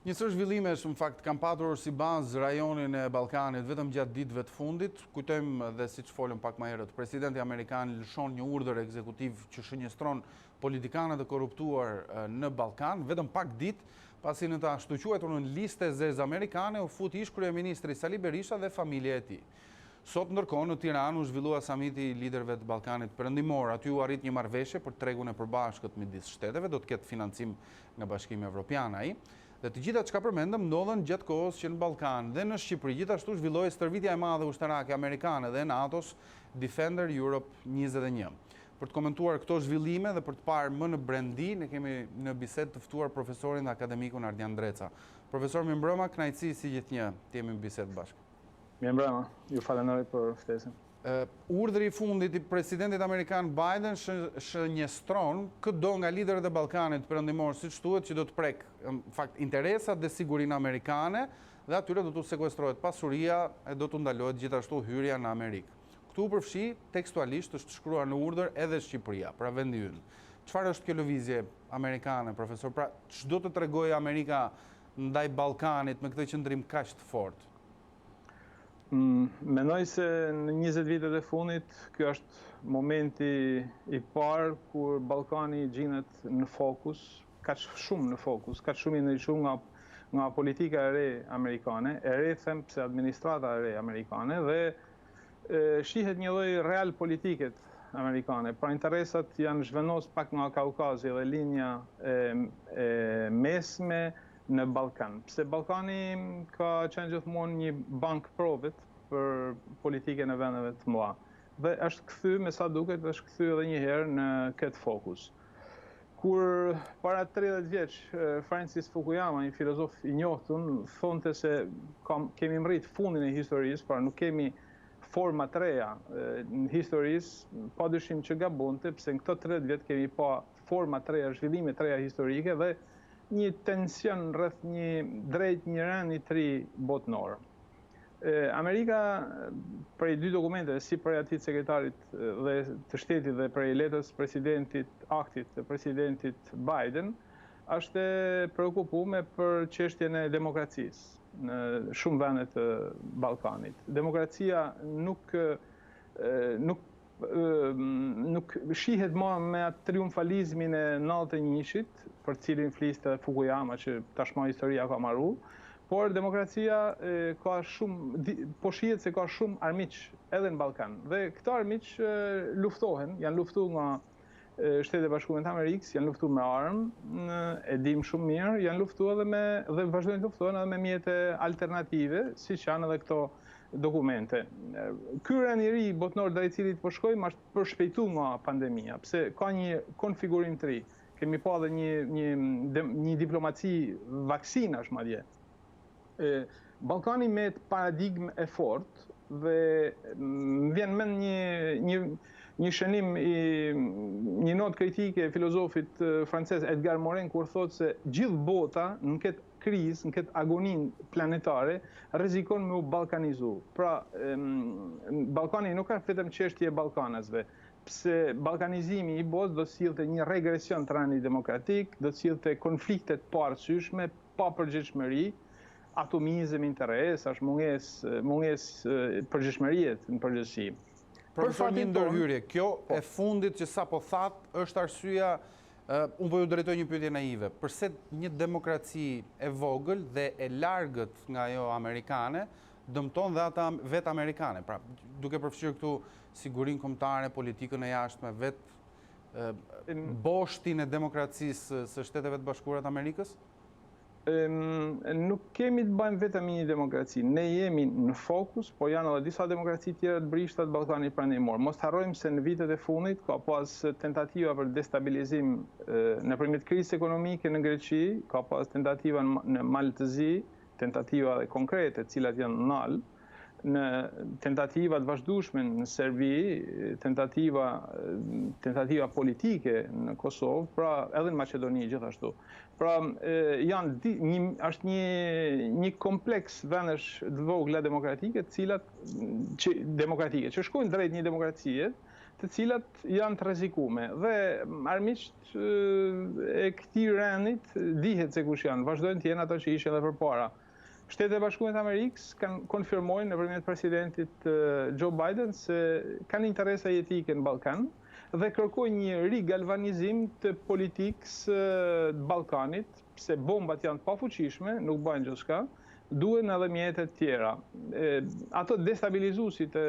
Njësër zhvillimesh, në fakt, kam patur si bazë rajonin e Ballkanit vetëm gjatë ditëve të fundit. Kujtojmë dhe siç folëm pak më herët, presidenti amerikan lëshon një urdhër ekzekutiv që shënjestron politikanët e korruptuar në Ballkan, vetëm pak ditë pasi në ta shtuquetur në listë e zezë amerikane u fut ish kryeministri Sali Berisha dhe familja e tij. Sot ndërkohë në Tiranë u zhvillua samiti i liderëve të Ballkanit Perëndimor. Aty u arrit një marrëveshje për tregun e përbashkët midis shteteve, do të ketë financim nga Bashkimi Evropian ai. Dhe të gjitha çka përmendëm ndodhen gjatë kohës që në Ballkan dhe në Shqipëri gjithashtu zhvilloi stërvitja e madhe ushtarake amerikane dhe NATO-s Defender Europe 21. Për të komentuar këto zhvillime dhe për të parë më në brendi, ne kemi në bisedë të ftuar profesorin dhe akademikun Ardian Dreca. Profesor, mirëmbrëma, kënaqësi si gjithnjë të jemi në bisedë bashkë. Mirëmbrëma, ju falenderoj për ftesën. Urdhri i fundit i presidentit amerikan Biden shënjestron këdo nga liderët e Ballkanit Perëndimor, siç thuhet, që do të prek në fakt interesat dhe sigurinë amerikane dhe atyre do t'u sekuestrohet pasuria e do t'u ndalohet gjithashtu hyrja në Amerikë. Këtu përfshi tekstualisht është shkruar në urdhër edhe Shqipëria, pra vendi ynë. Çfarë është kjo lëvizje amerikane, profesor? Pra, ç'do të tregojë Amerika ndaj Ballkanit me këtë qëndrim kaq të fortë? Mendoj se në 20 vitet e fundit, kjo është momenti i parë kur Ballkani gjinet në fokus, kaq shumë në fokus, kaq shumë i ndriçuar nga politika e re amerikane, e re them pse administrata e re amerikane dhe shihet një lloj real politiket amerikane. Pra interesat janë zhvendos pak nga Kaukazi dhe linja e mesme në Ballkan. Pse Ballkani ka qenë gjithmonë një bank provët për politikën e vendeve të mëdha. Dhe është kthy, me sa duket, është kthy edhe një herë në këtë fokus. Kur para 30 vjeç Francis Fukuyama, një filozof i njohur, thonte se kemi mrit fundin e historisë, pra nuk kemi forma të reja në historisë, padyshim që gabonte, pse në këto 30 vjet kemi pa forma të reja, zhvillime të reja historike dhe një tension rreth drejt një rendi të ri botënor. Amerika, prej dy dokumenteve, si prej atit sekretarit dhe të shtetit dhe prej letrës aktit të presidentit Biden, është e preokupuar për çështjen e demokracisë në shumë vende të Ballkanit. Demokracia nuk shihet më me atë triumfalizmin e 91-shit, për cilin fliste Fukuyama, që tashmë historia ka marru, por demokracia ka shumë, po shihet se ka shumë armiq edhe në Ballkan. Dhe këto armiq luftohen, janë luftuar nga Shtetet e Bashkuara të Amerikës, janë luftuar me armë, e dim shumë mirë, janë luftuar dhe vazhdojnë të luftohen edhe me mjete alternative, siç janë edhe këto dokumente. Ky rend i ri botënor drejt cilit po shkojmë është përshpejtuar nga pandemia, pse ka një konfigurim të ri. Kemi pa edhe një diplomaci vaksinash madje. Ballkani me paradigmë e fortë dhe më vjen mend një shënim një notë kritike e filozofit francez Edgar Morin kur thotë se gjithë bota në këtë krizë, në këtë agonin planetare, rrezikon me u ballkanizu. Pra, Ballkani nuk ka vetëm çështje ballkanësve, pse ballkanizimi i botës do të sillte një regresion të rendit demokratik, do të sillte konflikte të paarsyeshme, pa përgjegjshmëri, atomizëm, interesash, mungesë përgjegjshmërie në përgjithësi. Profesor, një ndërhyrje, kjo e fundit që sapo thatë është arsyeja, unë po ju drejtoj një pyetje naive, përse një demokraci e vogël dhe e largët nga ajo amerikane dëmton dhe ata vetë amerikane, pra duke përfshirë këtu sigurinë kombëtare, politikën e jashtme, vetë boshtin e demokracisë së Shteteve të Bashkuara të Amerikës? Nuk kemi të bëjmë vetëm një demokraci. Ne jemi në fokus, po janë edhe disa demokraci tjera të brishta të Ballkanit Perëndimor. Mos harrojmë se në vitet e fundit ka pas tentativa për destabilizim nëpërmjet krizës ekonomike në Greqi, ka pas tentativa në Maltëzi, tentativa konkrete, të cilat janë nal, në tentativa të vazhdueshme në Serbi, tentativa politike në Kosovë, pra edhe në Maqedoni gjithashtu. Pra është një kompleks vendesh të vogla demokratike, që shkojnë drejt një demokracie, të cilat janë të rrezikume. Dhe armiqt e këtij rendit dihet se kush janë, vazhdojnë të jenë ato që ishin edhe përpara. Shtetet e Bashkuara të Amerikës kanë konfirmojnë nëpërmjet presidentit Joe Biden se kanë interesa jetike në Ballkan dhe kërkojnë një rigalvanizim të politikës të Ballkanit, pse bombat janë të pafuqishme, nuk bëjnë gjithçka, duhen edhe mjete të tjera. Ato destabilizuesit të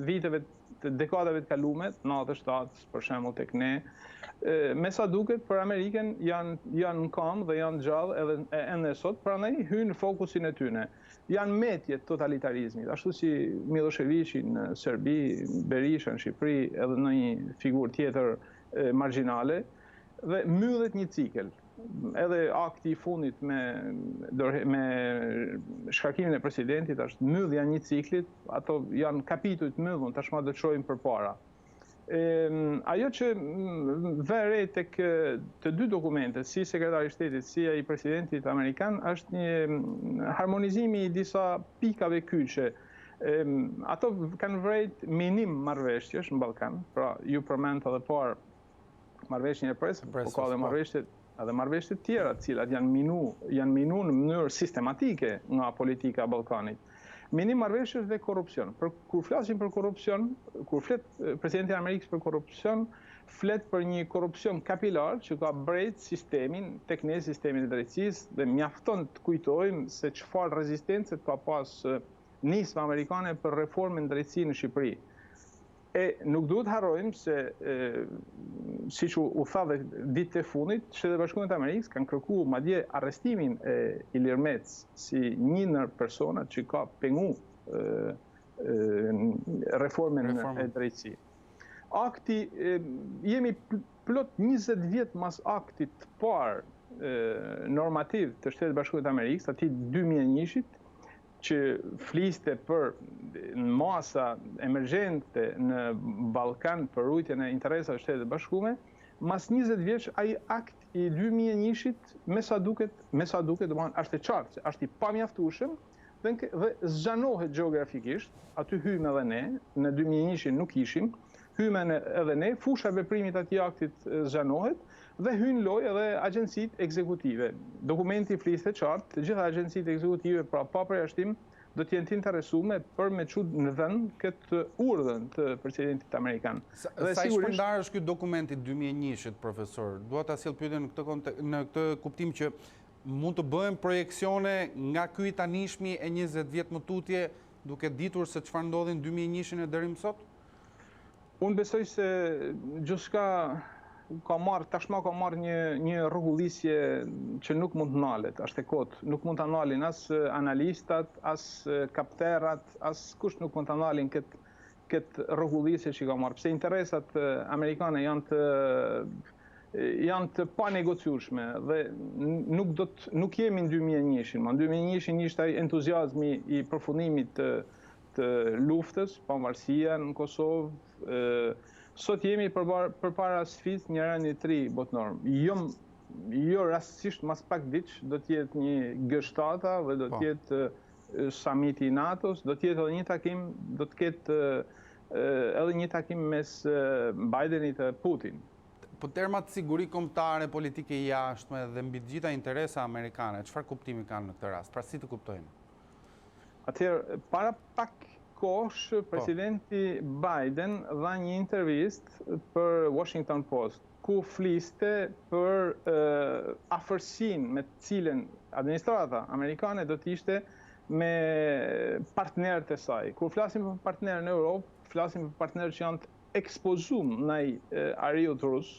viteve të dekadave të kaluara, 97 për shembull tek ne, me sa duket për Amerikën janë në kam dhe janë gjallë edhe ende sot, prandaj hynë në fokusin e tyre. Janë metje të totalitarizmit, ashtu si Miloševići në Serbi, Berisha në Shqipëri, edhe në një figurë tjetër marginale, dhe mbyllet një cikël. Edhe akti i fundit me shkarkimin e presidentit është mbyllja një ciklit, ato janë kapituj të mbyllur, tashmë do të shohim përpara. Ajo që vere tek të dy dokumentet, si sekretari i shtetit, si ai presidentit amerikan, është një harmonizimi i disa pikave kyçe. Ato kanë vrejt minim marrëveshjesh në Ballkan, pra ju përmend edhe parë marrëveshjen e presës, po ka edhe marrëveshje të tjera, të cilat janë minu në mënyrë sistematike nga politika e Ballkanit. Minim marrëveshjes dhe korrupsion. Kur flasim për korrupsion, kur flet presidenti i Amerikës për korrupsion, flet për një korrupsion kapilar që ka brejt sistemin, tek ne sistemin e drejtësisë, dhe mjafton të kujtojmë se çfarë rezistence ka pas nisma amerikane për reformën e drejtësisë në Shqipëri. E nuk duhet harrojmë se, siç u tha dhe ditët e fundit, Shtetet e Bashkuara të Amerikës kanë kërkuar madje arrestimin e Ilir Metz si një ndër personat që ka pengu reformën e drejtësisë. Akti, jemi plot 20 vjet mas aktit të parë normativ të Shtetet e Bashkuara të Amerikës, atij 2001-shit, që fliste për masa emergjente në Ballkan për rujtjen e interesave të Shtetit të Bashkuara, mas 20 vjeç ai akt i 2001-shit me sa duket, domethënë është e qartë se është i pamjaftueshëm dhe zgjanohet gjeografikisht, aty hyjmë edhe ne, në 2001-shin nuk ishim, hyjmë edhe ne, fusha e veprimit atij aktit zgjanohet dhe hynë lojë edhe agjencitë ekzekutive. Dokumenti fliste qartë, të gjitha agjencitë ekzekutive pra pa përjashtim do të jenë të interesuar për me çu në vend këtë urdhën të presidentit amerikan. Sa i shpërndar është ky dokumenti 2001-shit, profesor? Dua ta sjell pyetjen në këtë kuptim që mund të bëhen projeksione nga ky i tanishmi e 20 vjet më tutje, duke ditur se çfarë ndodhi në 2001-shin e deri më sot? Unë besoj se gjithçka tashmë ka marrë një rrugullisje që nuk mund të ndalet, është e kotë. Nuk mund të ndalin as analistat, as kapterat, as kush nuk mund të ndalin këtë rrugullisje që ka marrë. Pse interesat amerikane janë të panegociueshme dhe nuk jemi në 2001-shin. Në 2001-shin ishte ai entuziazmi i përfundimit të luftës, pavarësia në Kosovë. Sot jemi përpara sfidës një rendi të ri botëror. Jo rastësisht mas pak diç do të jetë një G7 dhe do të jetë samiti i NATO-s, do të jetë edhe një takim, do të ketë edhe një takim mes Bidenit e Putin. Po termat siguri kombëtare, politike jashtme dhe mbi të gjitha interesa amerikane, çfarë kuptimi kanë në këtë rast? Pra si të kuptojnë? Atëherë, para pak kohësh, presidenti Biden dha një intervistë për Washington Post, ku fliste për afërsinë me të cilën administrata amerikane do të ishte me partnerët e saj. Kur flasim për partnerë në Europë, flasim për partnerë që janë të ekspozuar ndaj ariut rus,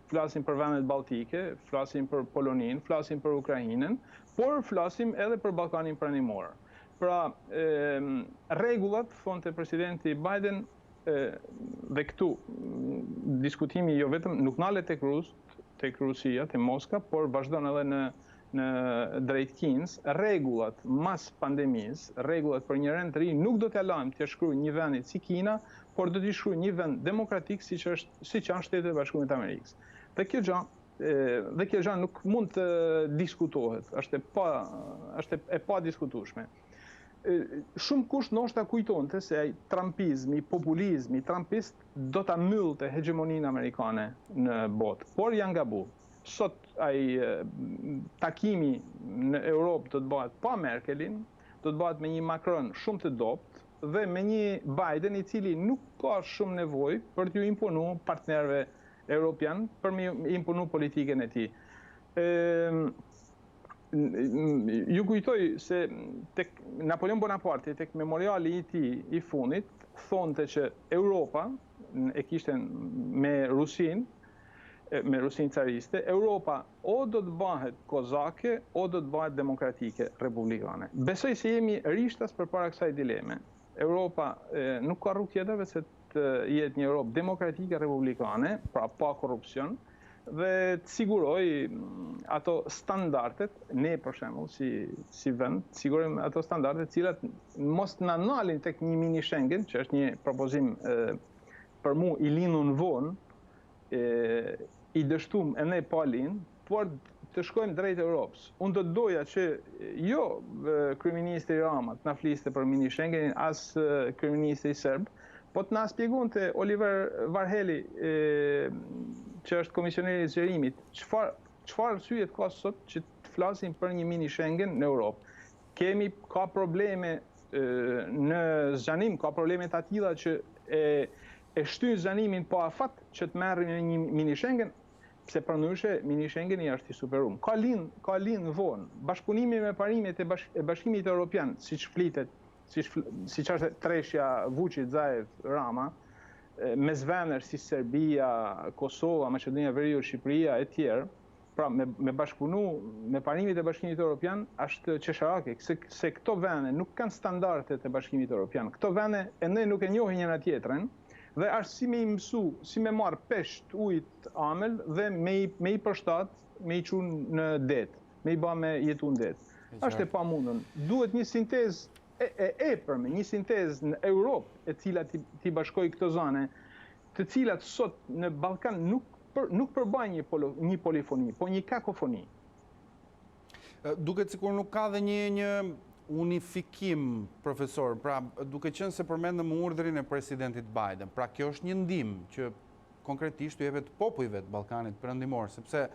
flasim për vendet baltike, flasim për Poloninë, flasim për Ukrainën, por flasim edhe për Ballkanin Perëndimor. Pra, rregullat, thonte presidenti Biden, dhe këtu diskutimi jo vetëm nuk ndalet tek Rusia, tek Moska, por vazhdon edhe në drejt Kinës, rregullat mas pandemisë, rregullat për një rend të ri nuk do t'ia lajmë t'ia shkruajë një vendit si Kina, por do t'i shkruajë një vend demokratik siç janë Shtetet e Bashkuara të Amerikës. Dhe kjo gjë nuk mund të diskutohet, është e pa diskutueshme. shumë kusht ndoshta kujtonte se ai trumpizmi, populizmi trumpist do ta myllte hegemoninë amerikane në botë, por janë gabu. Sot ai takimi në Europë do të bëhet pa Merkelin, do të bëhet me një Macron shumë të dopt dhe me një Biden i cili nuk ka shumë nevojë për t'ju imponu partnerëve europian për me imponu politikën e tij. Ju kujtoj se tek Napoleon Bonaparte, tek memoriali i tij i fundit, thonte që Europa e kishte me Rusin cariste, Europa o do të bëhet kozake, o do të bëhet demokratike, republikane. Besoj se jemi rishtas përpara kësaj dileme. Europa nuk ka rrugë tjetër veç se të jetë një Europë demokratike, republikane, pra pa korrupsion, dhe të siguroj ato standardet, ne për shembull si vend, sigurojmë ato standardet cilat mos na nalin tek një mini Schengen, që është një propozim për mu i linun vonë, i dështum e ne pa linë, por të shkojmë drejt Europës. Unë do të doja që jo kryeministri Rama të na fliste për mini Schengenin, as kryeministri serb, po të na shpjegonte Oliver Varhelyi, që është komisioneri i zgjerimit, çfarë arsyet ka sot që të flasim për një mini Schengen në Europë. Ka probleme në zgjanim, ka probleme të tilla që e shtyn zgjanimin pa afat që të merrim në një mini Schengen, pse përndryshe mini Schengeni është i superum. Ka lind vonë. Bashkëpunimi me parimet e Bashkimit Evropian, siç flitet, siç është treshja Vučić-Zaev Rama, me zvener si Serbia, Kosova, Maqedonia e Veriut, Shqipëria e tjerë, pra me bashkëpunu me parimet e Bashkimit Evropian është qesharake, se këto vende nuk kanë standardet e Bashkimit Evropian. Këto vende ende nuk e njohin njëra tjetrën dhe është si me i mësu, si me marë pesht ujt amel dhe me i përshtat, me i qunë në det, me i ba me jetu në det. Është e pa mundën. Duhet një sintez përme, një sintez në Europë e cila t'i bashkoj këto zone, të cilat sot në Ballkan nuk përbajnë një polifoni, po një kakofoni. Duket sikur nuk ka dhe një unifikim, profesor, pra duke qenë se përmendëm urdhrin e presidentit Biden. Pra kjo është një ndihmë që konkretisht u jepet popujve të Ballkanit Perëndimor, sepse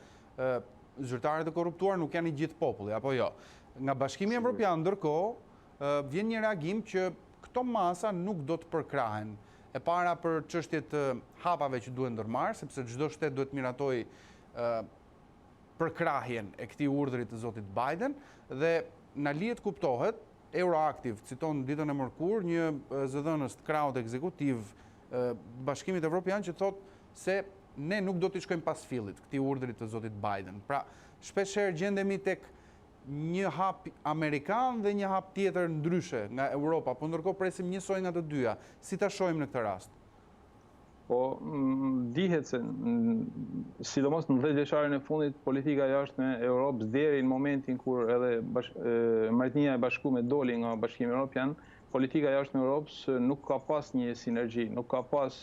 zyrtarët e korruptuar nuk janë i gjithë populli, apo jo. Nga Bashkimi Evropian ndërkohë vjen një reagim që këto masa nuk do të përkrahen. E para për çështjet të hapave që duhen ndërmarrë, sepse çdo shtet duhet miratoj përkrahjen e këtij urdhri të zotit Biden dhe na lihet kuptohet, Euroactiv citon ditën e mërkur një zëdhënës të krahut ekzekutiv Bashkimit Evropian që thotë se ne nuk do t'i shkojmë pas fillit këtij urdhri të zotit Biden. Pra, shpeshherë gjendemi tek një hap amerikan dhe një hap tjetër ndryshe nga Europa, po ndërkohë presim njësoj nga të dyja. Si ta shohim në këtë rast? Po, dihet se, sidomos në 10 vjeçarin e fundit, politika jashtme e Europës deri në momentin kur edhe Mbretënia e Bashkuar doli nga Bashkimi Evropian, politika jashtme e Europës nuk ka pas një sinergji, nuk ka pas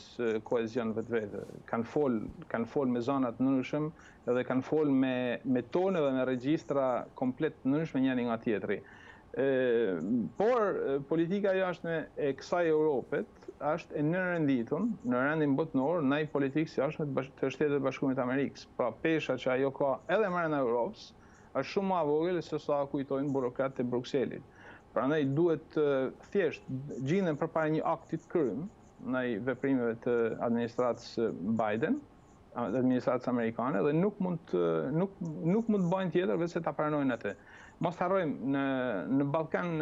kohezion vetvete. Kanë fol me zona të ndryshëm edhe kanë fol me tonë dhe me regjistra komplet të ndryshme njëri nga tjetri. Por politika jashtme e kësaj Europet është e nënrenditur në rendin botëror ndaj politikës jashtme të Shtetit Bashkuar të Amerikës. Pra pesha që ajo ka edhe brenda Europës është shumë më e vogël se sa kujtojnë burokratët e Brukselit. Prandaj duhet thjesht gjenden përpara një akti të krym ndaj veprimeve të administratës Biden, administratës amerikane, dhe nuk mund të bëjnë tjetër veç se ta pranojnë atë. Mos harrojmë, në Ballkan,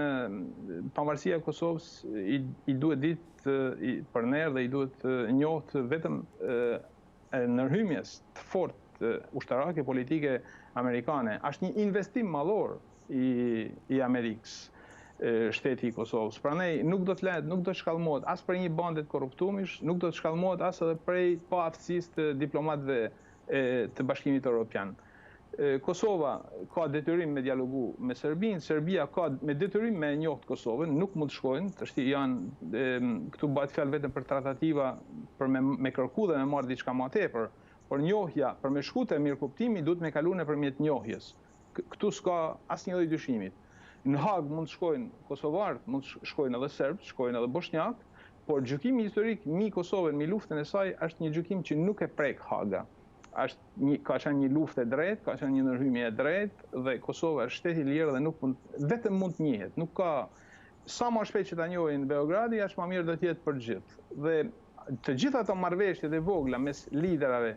pavarësia e Kosovës i duhet ditë për ne dhe i duhet njohtë vetëm ndërhyrjes të fortë ushtarake politike amerikane. Është një investim madhor i Amerikës, shteti i Kosovës. Prandaj nuk do të lehet, nuk do të shkallmohet as për një bande të korruptumish, nuk do të shkallmohet as edhe prej paaftësisë të diplomatëve të Bashkimit Evropian. Kosova ka detyrim me dialogu me Serbinë, Serbia ka me detyrim me njohtë Kosovën, nuk mund të shkojnë, këtu bëhet fjalë vetëm për tratativa për me kërku dhe me marrë diçka më tepër, por njohja për me shku te mirëkuptimi duhet me kalu nëpërmjet njohjes. Këtu s'ka asnjë lloj dyshimit. Në Hag mund të shkojnë kosovarët, mund të shkojnë edhe serbët, shkojnë edhe bosnjak, por gjykimi historik mi Kosovën, mi luftën e saj, është një gjykim që nuk e prek Haga. Ka qenë një luftë e drejtë, ka qenë një ndërhyrje e drejtë dhe Kosova është shtet i lirë dhe nuk vetëm mund të njihet. Nuk ka sa më shpejt që ta njohin Beogradi, aq më mirë do të jetë për gjithë. Dhe të gjitha ato marrëveshjet e vogla mes liderave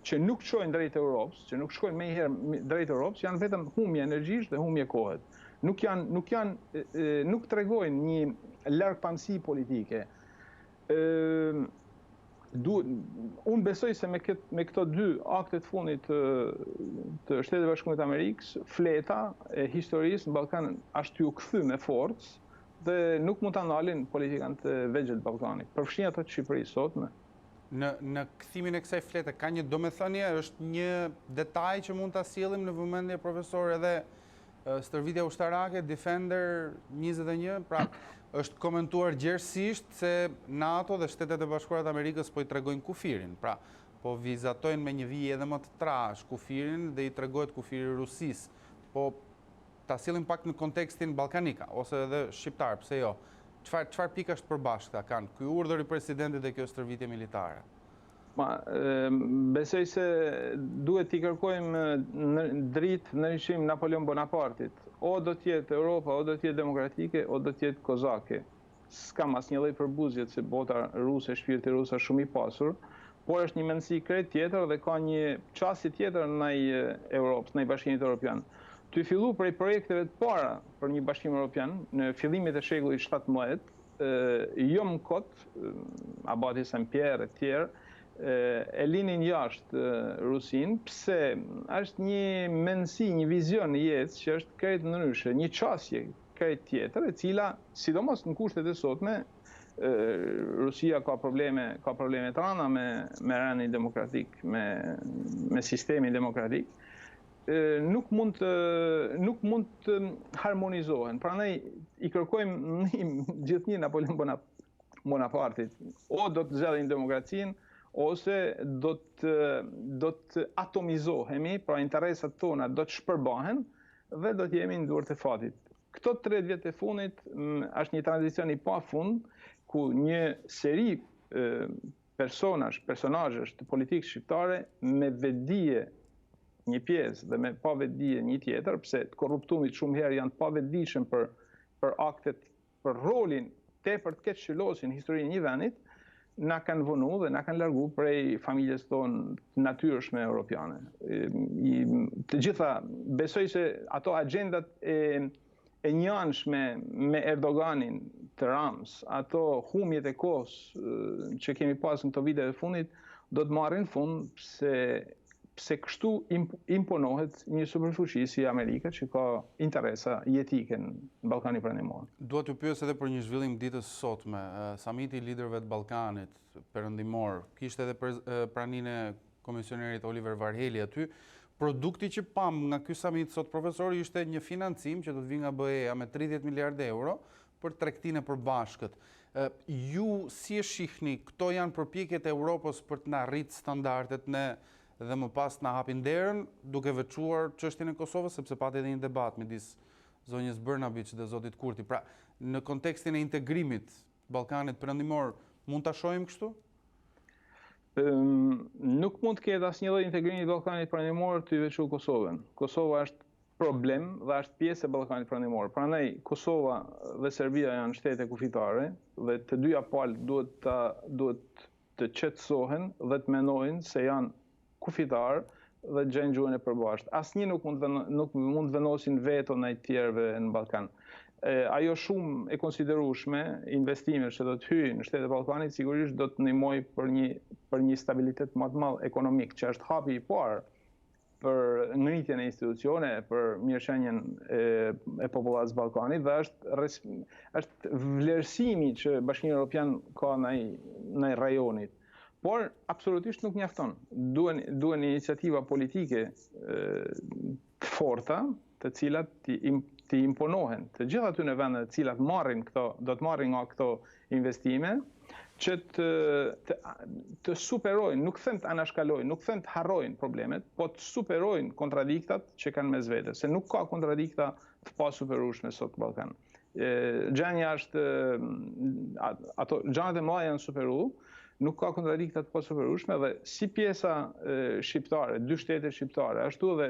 që nuk shkojnë drejt Europës, që nuk shkojnë më herë drejt Europës, janë vetëm humje energjish dhe humje kohet. Nuk tregojnë një largpamësi politike. Unë besoj se me këto dy aktet fundit të Shtetit Bashkuar të Amerikës, fleta e historisë në Ballkan është ju kthy me forcë dhe nuk mund ta ndalin politikanët e vegjël të Ballkanit. Përfshin ato të Shqipërisë sotme. Në kthimin e kësaj flete ka një domethënie, është një detaj që mund ta sjellim në vëmendje profesor edhe stërvitja ushtarake, Defender 21, pra është komentuar gjerësisht se NATO dhe Shtetet e Bashkuara të Amerikës po i tregojnë kufirin, pra po vizatojnë me një vijë edhe më të trash kufirin dhe i tregohet kufiri Rusisë. Po ta sillim pak në kontekstin ballkanik ose edhe shqiptar, pse jo? Çfarë pikash të përbashkëta kanë ky urdhër i presidentit dhe kjo stërvitje militare? Besoj se duhet t'i kërkojmë dritë në rishim Napoleon Bonapartit. O do t'jetë Europa, o do t'jetë demokratike, o do t'jetë kozake. S'kam asnjë lloj përbuzjet se bota ruse, shpirti rus është shumë i pasur, por është një mendësi krejt tjetër dhe ka një çasti tjetër ndaj Europës, ndaj Bashkimit Evropian. Ty fillu prej projekteve të para për një Bashkim Evropian në fillimet e shekullit 17, jo më kot, Abati Saint-Pierre e tjerë, e linin jashtë Rusin, pse është një mendësi, një vizion në jetë që është krejt ndryshe, një qasje krejt tjetër, e cila, sidomos në kushtet e sotme, Rusia ka probleme të rënda me rendin demokratik, me sistemin demokratik, nuk mund të harmonizohen. Prandaj i kërkojmë gjithnjë Napoleon Bonapartit, o do të zgjidhin demokracinë, ose do të atomizohemi, pra interesat tona do të shpërbahen dhe do të jemi në duart e fatit. Këto 30 vjet e fundit është një tranzicion i pafund ku një seri personazhesh të politikës shqiptare me vetdije një pjesë dhe me pa vetdije një tjetër, pse të korruptumit shumë herë janë pa vetdijshëm për aktet, për rolin tepër të keq që losin historinë e një vendit, na kanë vënu dhe na kanë largu prej familjes tonë natyrshme europiane. Të gjitha, besoj se ato agendat e njanshme me Erdoganin të Rams, ato humjet e kohës që kemi pas në këto vite e fundit, do të marrin fund pse kështu imponohet një superfuqi si Amerika që ka interesa jetike në Ballkanin Perëndimor. Dua t'ju pyes edhe për një zhvillim ditës sotme. Samiti i liderëve të Ballkanit Perëndimor kishte edhe praninë e komisionerit Oliver Varheli aty. Produkti që pam nga ky samit sot profesor ishte një financim që do të vijë nga BE-ja me 30 miliardë euro për tregtinë e përbashkët. Ju si e shihni, këto janë përpjekjet e Europës për të na rrit standardet dhe më pas na hapin derën, duke veçuar çështjen e Kosovës, sepse pati edhe një debat midis zonjës Brnabić dhe zotit Kurti. Pra, në kontekstin e integrimit Ballkanit Perëndimor, mund ta shohim kështu? Nuk mund të ketë asnjë lloj integrimi i Ballkanit Perëndimor të veçuar Kosovën. Kosova është problem dhe është pjesë e Ballkanit Perëndimor. Prandaj Kosova dhe Serbia janë shtete kufitare dhe të dyja palët duhet të qetësohen dhe të mendojnë se janë kufitar dhe gjejnë gjuhën e përbashkët. Asnjë nuk mund vendosin veto ndaj të tjerëve në Ballkan. Ajo shumë e konsiderueshme, investimet që do të hyjnë në shtetet e Ballkanit sigurisht do të ndihmojë për një stabilitet më të madh ekonomik, që është hapi i parë për ngritjen e institucione, për mirëqenien e popullatës Ballkanit dhe është vlerësimi që Bashkimi Evropian ka ndaj rajonit. Por absolutisht nuk mjafton. Duhen iniciativa politike të forta, të cilat të imponohen të gjitha aty në vende të cilat do të marrin nga këto investime, që të superojnë, nuk them të anashkalojnë, nuk them të harrojnë problemet, po të superojnë kontradiktat që kanë mes vete, se nuk ka kontradikta të pasuperueshme sot në Ballkan. Gjanja është, gjanat e mëdha janë superu, nuk ka kontradikta të pasuperueshme dhe si pjesa shqiptare, dy shtete shqiptare, ashtu edhe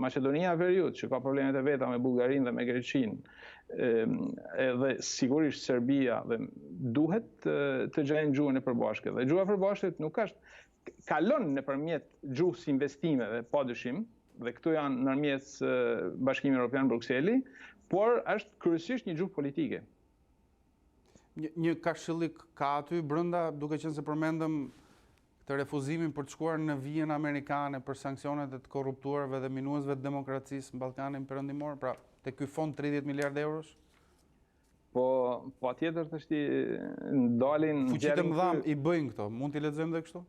Maqedonia e Veriut, që ka problemet e veta me Bullgarinë dhe me Greqinë, edhe sigurisht Serbia dhe duhet të gjejnë gjuhën e përbashkët. Dhe gjuha e përbashkët nuk është kalon nëpërmjet gjuhës investimeve, padyshim, dhe këtu janë nërmjet Bashkimi Evropian Brukseli, por është kryesisht një gjuhë politike. Një kashillik ka aty brenda, duke qenë se përmendëm të refuzimin për të shkuar në vijën amerikane për sanksionet e të korruptuarve dhe minuesve të demokracisë në Ballkanin Perëndimor, pra te ky fond 30 miliardë eurosh? Po patjetër të ndalin fuqitë e mëdha i bëjnë këto, mund t'i lexojmë dhe kështu?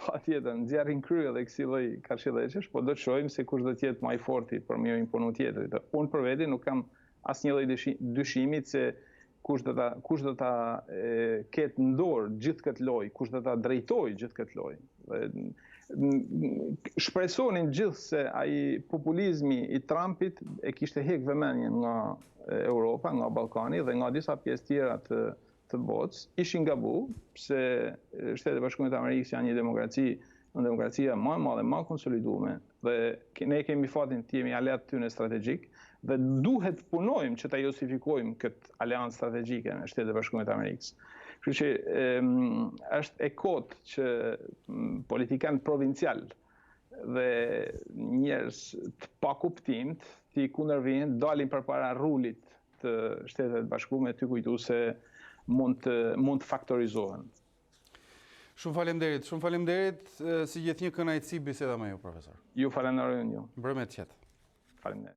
Patjetër, nxjerrin krye dhe kësaj lloj kashilleqesh, po do të shohim se kush do të jetë më i forti për më imponu tjetrit. Unë për veti nuk kam asnjë lloj dyshimit se kush do ta ketë në dorë gjithë këtë lojë, kush do ta drejtojë gjithë këtë lojë. Shpresonin gjithë se ai populizmi i Trumpit e kishte heqë vëmendjen nga Europa, nga Ballkani dhe nga disa pjesë tjera të botës, ishin gabu, se Shtetet e Bashkuara të Amerikës janë një demokracia më e madhe, më e konsoliduar, dhe ne kemi fatin të jemi aleat tyne strategjik, dhe duhet punojmë që ta justifikojmë këtë aleancë strategjike me Shtetet e Bashkuara të Amerikës. Kështu që është e kotë që politikanë provincial dhe njerëz të pakuptimt të kundërvijnë, dalin përpara rrulit të Shtetet e Bashkuara me ty kujtu se mund të faktorizohen. Shumë faleminderit, si gjithnjë kënaqësi biseda me ju, profesor. Ju falenderoj unë. Mbrëmje të qetë. Faleminderit.